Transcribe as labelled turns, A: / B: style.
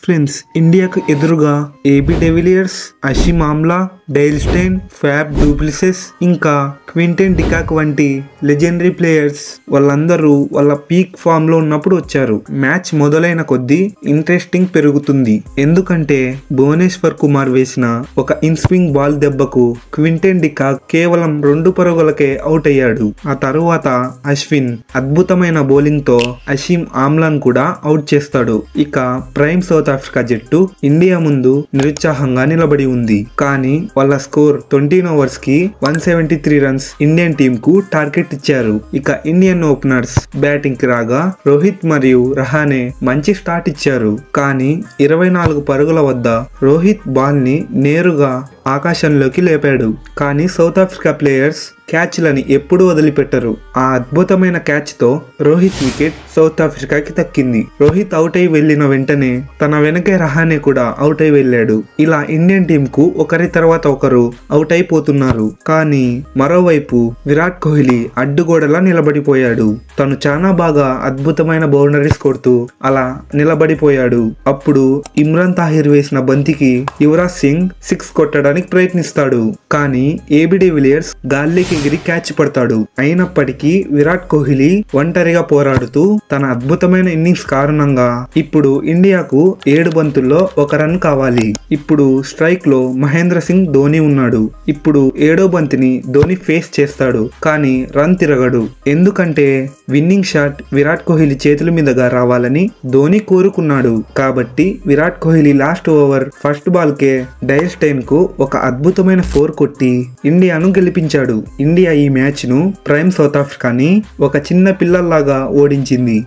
A: Friends, ఇండియాకు ఎదురుగా AB de Villiers, Hashim Amla, Dale Steyn, Faf du Plessis ఇంకా క్వింటన్ డికాక్ వంటి లెజెండరీ ప్లేయర్స్ వాళ్ళందరూ వాళ్ళ పీక్ ఫామ్ లో ఉన్నప్పుడు వచ్చారు. మ్యాచ్ మొదలైన కొద్దీ ఇంట్రెస్టింగ్ పెరుగుతుంది. ఎందుకంటే భువనేశ్వర్ కుమార్ వేసిన ఒక ఇన్స్వింగ్ బాల్ దెబ్బకు క్వింటన్ డికాక్ కేవలం 2 పరుగులకే అవుట్ అయ్యాడు. ఆ తరువాత అశ్విన్ అద్భుతమైన బౌలింగ్ తో అషిమ్ ఆమ్లాన్ కూడా అవుట్ చేస్తాడు. ఇక ప్రైమ్ సౌత్ ఆఫ్రికా జట్టు ఇండియా ముందు నిరుత్సాహంగా నిలబడి ఉంది. కానీ వాళ్ళ స్కోర్ 20 ఓవర్స్ కి 173 రన్స్ ఇండియన్ టీమ్ కు టార్గెట్ ఇచ్చారు. ఇక ఇండియన్ ఓపెనర్స్ బ్యాటింగ్ కి రాగా రోహిత్ మరియు రహానే మంచి స్టార్ట్ ఇచ్చారు. కానీ 24 పరుగుల వద్ద రోహిత్ బాల్ ని నేరుగా ఆకాశంలోకి లేపాడు. కానీ సౌత్ ఆఫ్రికా ప్లేయర్స్ క్యాచ్లని ఎప్పుడూ వదిలిపెట్టరు. ఆ అద్భుతమైన క్యాచ్ తో రోహిత్ వికెట్ సౌత్ ఆఫ్రికాకి దక్కింది. రోహిత్ అవుట్ అయి వెళ్లిన వెంటనే తన వెనకే రహానే కూడా అవుట్ అయి వెళ్ళాడు. ఇలా ఇండియన్ టీమ్ కు ఒకరి తర్వాత ఒకరు అవుట్ అయిపోతున్నారు. కానీ మరోవైపు విరాట్ కోహ్లీ అడ్డుగోడలా నిలబడిపోయాడు. తను చాలా బాగా అద్భుతమైన బౌండరీస్ కొడుతూ అలా నిలబడిపోయాడు. అప్పుడు ఇమ్రాన్ తాహిర్ వేసిన బంతికి యువరాజ్ సింగ్ 6 కొట్టడానికి ప్రయత్నిస్తాడు. కానీ ఏబీ డివిలియర్స్ గాల్లోకి ఎగిరి క్యాచ్ పడతాడు. అయినప్పటికీ విరాట్ కోహ్లీ ఒంటరిగా పోరాడుతూ తన అద్భుతమైన ఇన్నింగ్స్ కారణంగా ఇప్పుడు ఇండియాకు 7 బంతుల్లో 1 రన్ కావాలి. ఇప్పుడు స్ట్రైక్ లో మహేంద్ర సింగ్ ధోని ఉన్నాడు. ఇప్పుడు 7వ బంతిని ధోని ఫేస్ చేస్తాడు. కానీ రన్ తిరగడు. ఎందుకంటే విన్నింగ్ షాట్ విరాట్ కోహ్లీ చేతుల మీదుగా రావాలని ధోని కోరుకున్నాడు. కాబట్టి Virat Kohli last over first ball కే డేల్ స్టెయిన్ కు ఒక అద్భుతమైన 4 కొట్టి ఇండియాను గెలిపించాడు. ఇండియా ఈ మ్యాచ్ ను ప్రైమ్ సౌత్ ఆఫ్రికాని ఒక చిన్న పిల్లల్లాగా ఓడించింది.